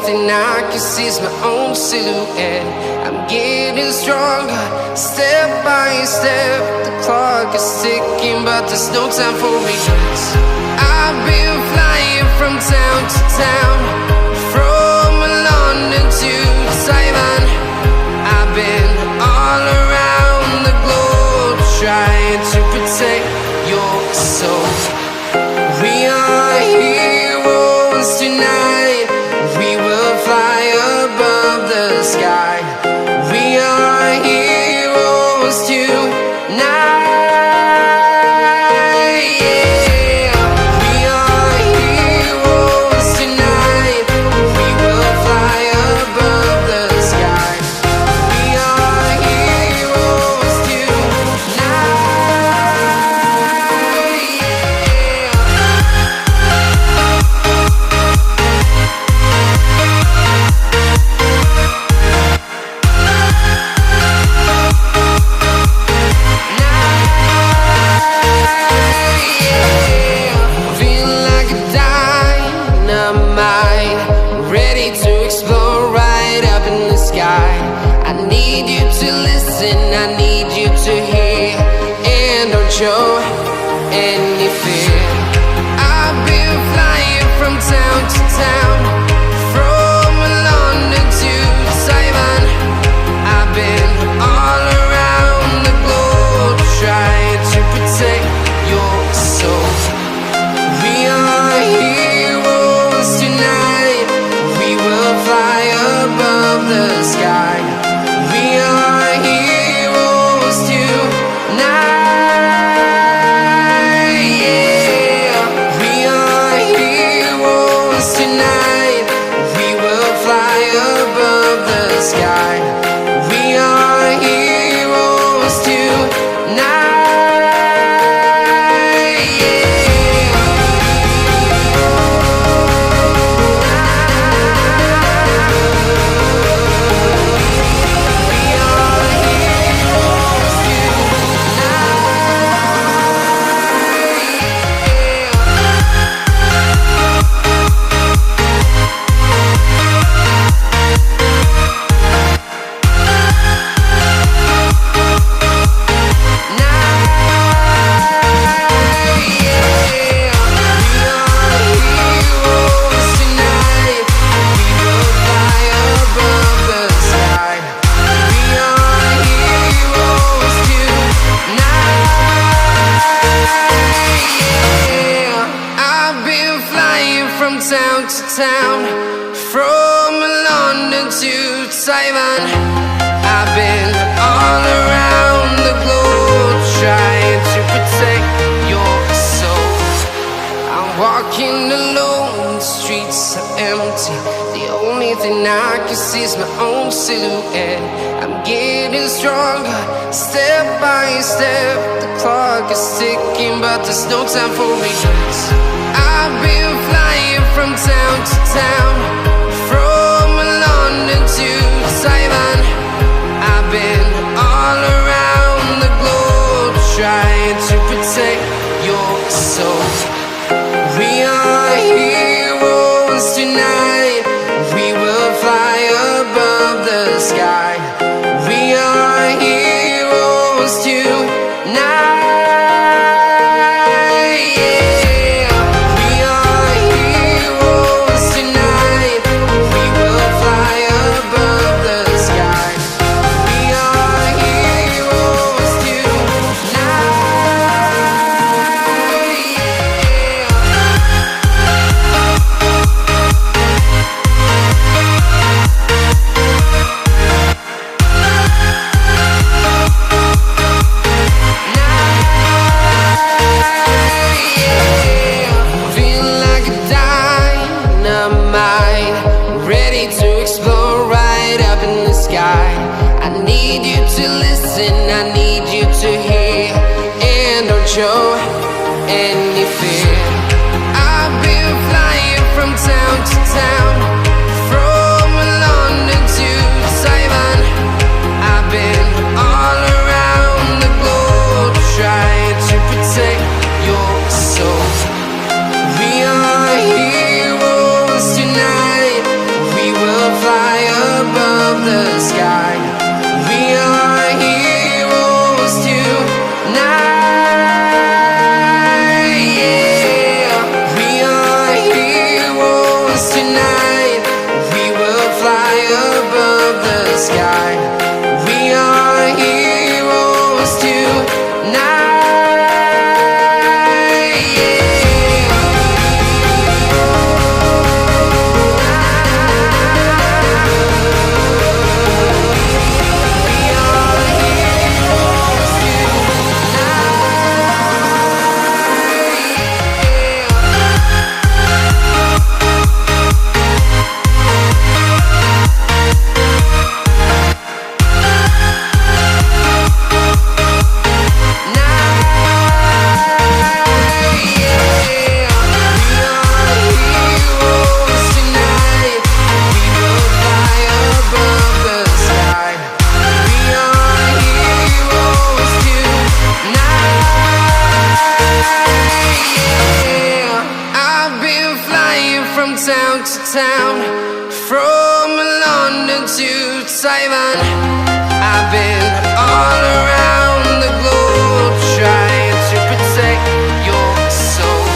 thing I can see is my own silhouette. I'm getting stronger, step by step. The clock is ticking, but there's no time for regrets. I've been flying from town to town, from London to Taiwan. I've been all around the globe, trying to protect your soul. We are heroes tonight. We will fly above the sky. We are heroes tonight. Yeah. We are heroes tonight. We will fly above the sky. We are heroes tonight. Feeling like a dynamite, ready to explode right up in the sky. I need you to listen, I need you to hear, and don't show any fear. I've been flying from town to town, from London to Taiwan. I've been all around the globe, trying to protect your soul. We are heroes tonight. We will fly above the sky. We are heroes tonight. Yeah. We are heroes tonight. We will fly above the sky. We are heroes tonight. Town to town, from London to Taiwan. I've been all around the globe, trying to protect your soul. I'm walking alone, the streets are empty. The only thing I can see is my own silhouette. I'm getting stronger, step by step. The clock is ticking, but there's no time for regrets. I've been flying from town to town, from London to Taiwan. I've been all around the globe, trying to protect your soul. We are heroes tonight. We will fly above the sky. We are heroes tonight. I need you to listen, I need you to hear, and don't show any fear. I've been flying from town to town, from London to Taiwan. I've been all around the globe, trying to protect your soul. We are heroes tonight. We will Taiwan. I've been all around the globe trying to protect your soul.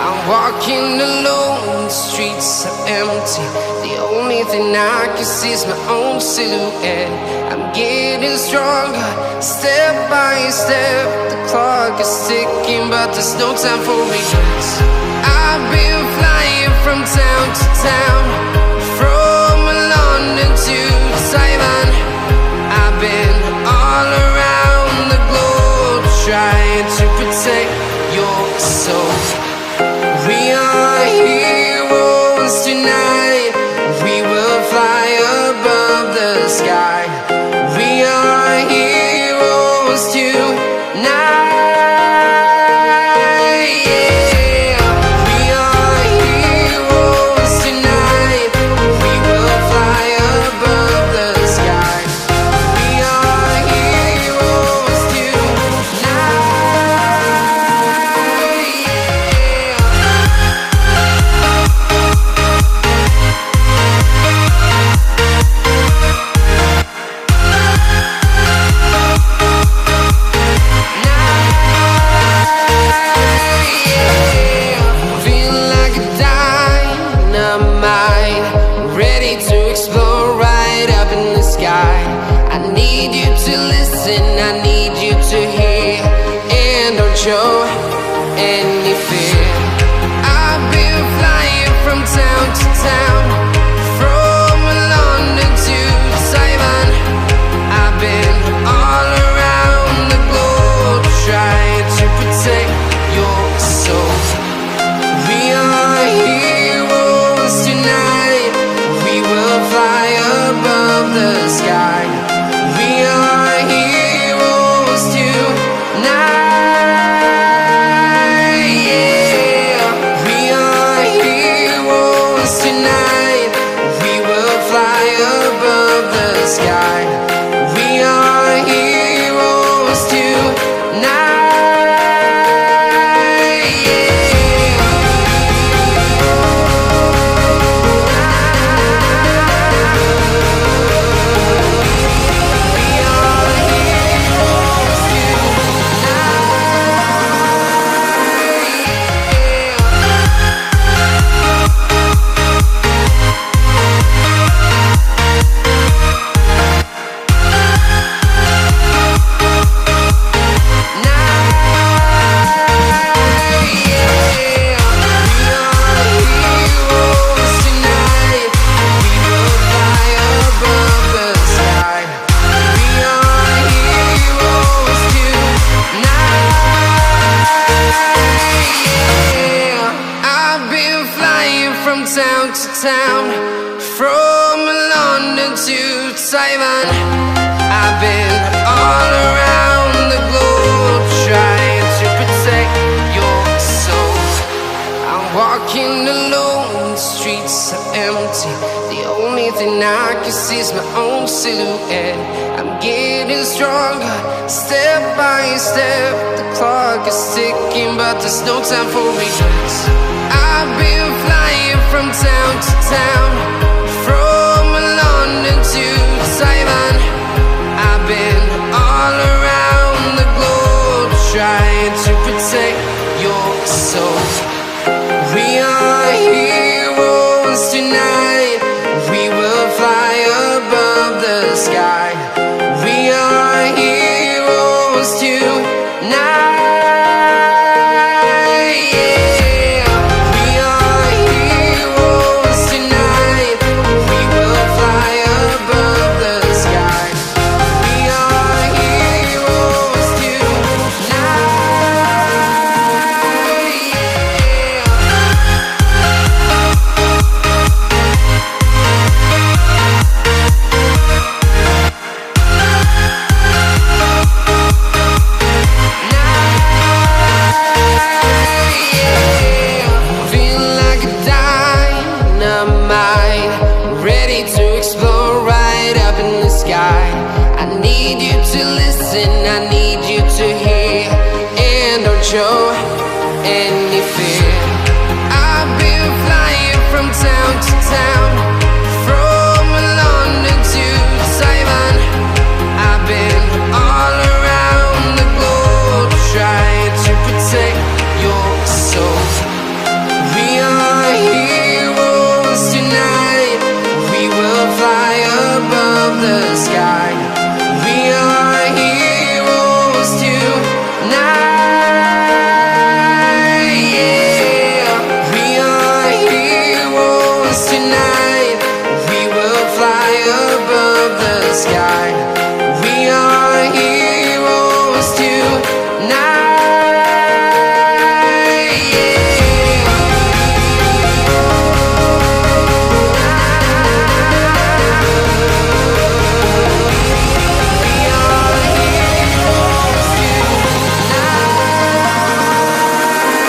I'm walking alone, the streets are empty. The only thing I can see is my own silhouette. I'm getting stronger, step by step. The clock is ticking, but there's no time for regrets. I've been flying from town to town, from London to Taiwan. I've been all around the globe trying to protect your soul. We are heroes tonight. We will fly above the sky. We are heroes tonight. Show any fear. I've been flying from town to town, from London to Taiwan. I've been all around the globe trying to protect your soul. We are heroes tonight. We will fly above the sky. We are heroes tonight. Town, from London to Taiwan. I've been all around the globe trying to protect your soul. I'm walking alone, the streets are empty. The only thing I can see is my own silhouette. I'm getting stronger, step by step. The clock is ticking, but there's no time for regrets. I've been flying from town to town, from London to Taiwan. I've been all around the globe trying to protect your soul. We are heroes tonight. We will fly above the sky. We are heroes tonight. I need you to listen, I need